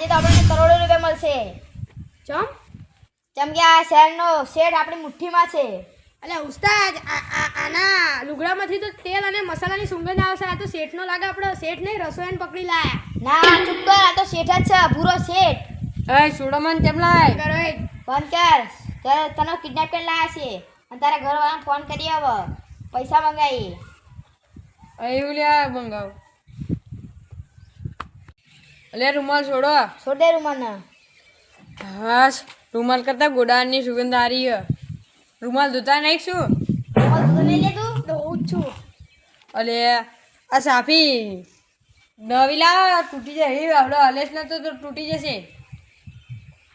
આજે તો આપણને કરોડો રૂપિયા મળશે. ચમ કે આ શહેરનો શેઠ આપણી મુઠ્ઠીમાં છે. અલે ઉસ્તાદ આના લુગડામાંથી તો તેલ અને મસાલાની સુગંધ આવશે. આ તો શેઠનો લાગે. આપણો શેઠ નહીં રસોઈયાને પકડી લાયા. ના ચૂપ કર, આ તો શેઠ જ છે, પૂરો શેઠ. એ સોડામાં કેમ લાય કરો એ બંધ કર. તને કિડનેપ કરી લાયા છે અને તારા ઘરવાળાને ફોન કરી આવ, પૈસા મંગાવી. એવું લ્યા મંગાવ. અલે રૂમાલ છોડો. છોડ દે રૂમાને. હાસ રૂમાલ કરતા ગોડાની સુગંધ હારી હ. રૂમાલ ધોતા નાખશું. રૂમાલ તું લઈ લે તું. ધોઉં જ છું. અલે આ સાફી નવી લાવ, તૂટી જાય. એ આવડો હલેશ ન તો તૂટી જશે.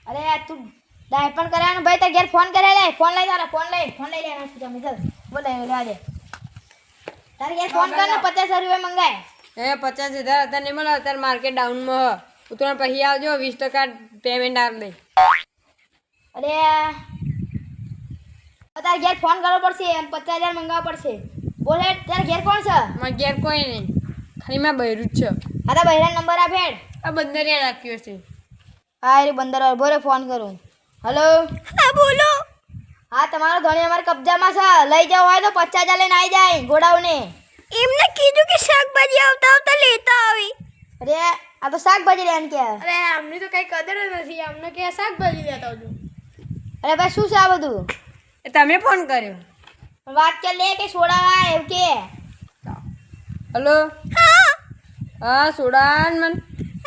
અરે તું ડાયપર કરાવવાનું ભાઈ, તાર ઘેર ફોન કરે લે. ફોન લઈ તારા, ફોન લઈ લે નાખી તમે ચાલ. બોલે લેવા દે. તારે ઘેર ફોન કર ને 50,000 રૂપિયા મંગાય. એ 50,000 અત્યારે નહીં મળે. અત્યારે માર્કેટ ડાઉનમાં હ. ઉતરણ પછી આવજો, 20% પેમેન્ટ આપી દે. અરે તારે ઘેર ફોન કરવો પડશે અને 50,000 મંગાવવા પડશે. બોલે તારે ઘેર કોણ છે? મારા ઘેર કોઈ નહીં, ખાલી મારા બૈરું જ છે. હા તો બહેરા નંબર આપ હેડ. આ બંદરિયા રાખ્યો છે. હા એ બંદર બોરે ફોન કરું. હલો. હા બોલો. હા તમારો ધણી અમારા કબજામાં છે. લઈ જાવ હોય તો 50,000 લઈને આવી જાય ગોડાઉને. એમને કીધું કે શાકભાજી આવતા આવતા લેતા આવી. અરે આ તો શાકભાજી લેવાનું કે. અરે અમને તો કઈ કદર જ નથી. અમને કે શાકભાજી લેતા આવજો. અરે ભાઈ શું છે આ બધું? એ તમે ફોન કર્યો? વાત કે લે કે છોડાવા એવું કે. હલો. હા સોડાન મન.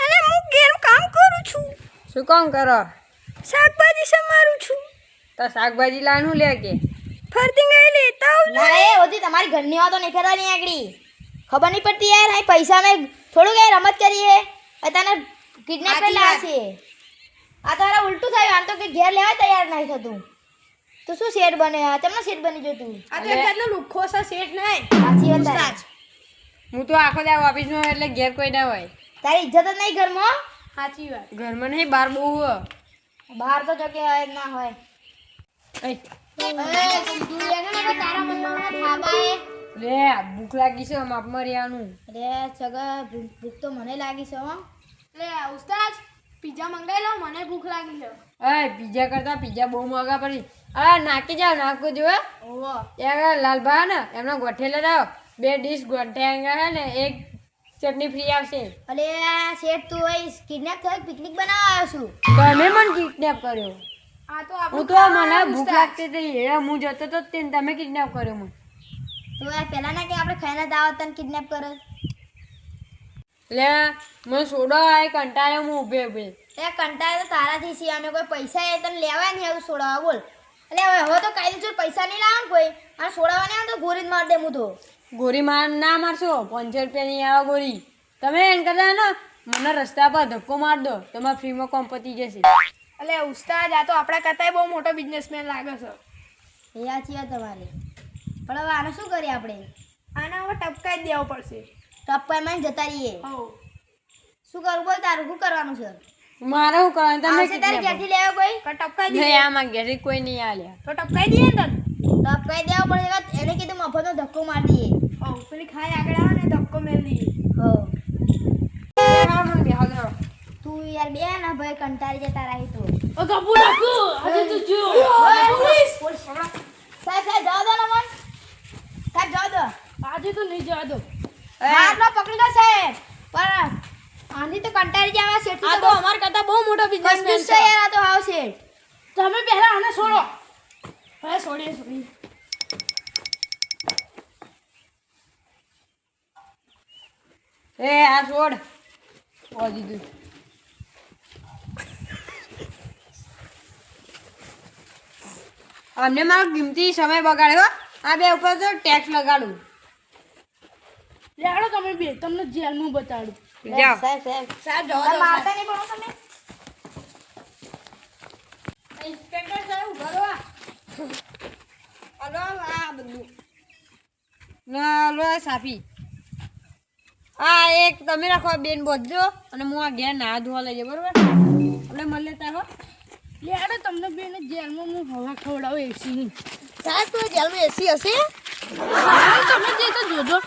અરે હું ઘેર કામ કરું છું. શું કામ કરો? શાકભાજી સમારું છું. તો શાકભાજી લાવવાનું લે કે ફરતી ગઈ લેતા આવજો. ના એ હોતી તમારી ઘરની વાતો નહીં કરવાની આગળી. ખબર નહીં પડતી યાર. આ પૈસા મેં થોડું કઈ રમત કરીએ તને કિડનેપ કરી લાવ્યા છે. આ તારા ઉલટું થયું. આમ તો કે ઘેર લેવા તૈયાર નહીં થતું. તું શું શેઠ બને? ચમનો શેઠ બની જો તું? આ તો એક જાતનો લુખ્ખો છે શેઠ નહીં. સાચી વાત તારી. હું તો આખો દાવ ઓફિસમાં એટલે ઘેર કોઈ ના હોય. તારી ઇજ્જત જ નહીં ઘરમાં. સાચી વાત. ઘરમાં નહીં, બહાર બહુ હ. બહાર તો જો કે હોય જ ના હોય. એ અરે તું લેને ને તારા મનમાં થાબા એ. લે ભૂખ લાગી છે, માપમાં રહેવાનું. અરે સગા ભૂખ તો મને લાગી છે હો. લે ઉસ્તાદ પિઝા મંગાવી લો. મને ભૂખ લાગી છે. એ પીઝા કરતા પીઝા બહુ મોંઘા પડી. આ નાખી જાવ, નાખો જો. ઓહો ત્યાં લાલભા ને એમના ગોઠેલા લાવ. 2 ડીશ ગોઠિયા હે ને 1 ચટણી ફ્રી આવશે. અરે શેઠ તું અહીં કિડનેપ થયો પિકનિક બનાવવા આવ્યો છું. તમે મને કિડનેપ કર્યો. આ તો હું તો મને ભૂખ લાગતી હતી, એ હું જતો તો તમે કિડનેપ કર્યો મને. તો યાર પહેલા ના કે આપણે ખાઈને દાવત તને કિડનેપ કરે. લે મને સોડો આય કંટાળે, હું ઊભે ઊભે. એ કંટાળે તો તારાથી છે. અમે કોઈ પૈસા એ તને લેવા નહીં આવું છોડાવવા બોલ. એટલે હવે તો કાયદેસર પૈસા નહીં લાવવાનું કોઈ. અને છોડાવવા નહીં આવે તો ગોરી જ માર દે હું તો. ગોરી માર ના મારશો. 500 રૂપિયાની આવે ગોરી. તમે એમ કરતા ને મને રસ્તા પર ધક્કો માર દો, તમારે ફ્રીમાં કોમ પતી જશે. અલે ઉસ્તાદ આ તો આપણા કરતાંય બહુ મોટો બિઝનેસમેન લાગે છે. એ સાચી વાત તમારી. પણ હવે આને શું કરીએ આપણે? આના હવે ટપકાઈ જ દેવો પડશે. ટપકાઈમાં જતા રહીએ. હો શું કરવું બોલ તારું? શું કરવાનું છે? મારે શું કરવાનું? તમે આવશે તારી ઘેરથી લેવા કોઈ? ટપકાઈ નહીં, દઈએ આમાં ઘેરી કોઈ નહીં આલ્યા. તો ટપકાઈ દઈએ ને તને. ટપકાઈ દેવા પડે. એને કીધું મફતનો ધક્કો મારી દઈએ. હો પેલી ખાઈ આગળ આવે ને ધક્કો મેળ દઈએ. હો હા, મને બેહાલ દો. તું યાર બે ના ભાઈ કંટાળી જતા રહી તો. ઓ ગપુ નાખો. આજે તો જો પોલીસ. સાહેબ જાઓ દો ને મન. સાહેબ જાઓ દો. આજે તો નહીં જવા દો. હાથનો પકડી લો સાહેબ. પણ આંધી તો કંટાળી જાય. આવા શેઠથી આ તો અમાર કરતા બહુ મોટો બિઝનેસમેન કંજૂસ છે છે. યાર આ તો હાવ શેઠ. તમે પહેલા આને છોડો. હવે છોડી. એ આ છોડ ઓ દીધું. અમને મારો કિંમતી સમય બગાડ્યો. આ બે ઉપર તો ટેક્સ લગાડું. લેડો તમે બે તમને જેલમાં બતાડું. જાઓ. સાહેબ સાહેબ સાહેબ તમે જવા દો. મારતા નહીં પડો તમે. ઇન્સ્પેક્ટર સાહેબ ઉભા રહો. હલો આ બધું ના લો સાફી. આ એક તમે રાખો, બેન બોધજો અને હું આ ઘેર ના ધોવા લઈ જાઉં. બરોબર? આપણે મળી લેતા હો. લેડો તમને બેને જેલમાં હું હવા ખવડાવું એસી ની. સાહેબ તો જેલમાં એસી હશે? તમે જે તો જોજો.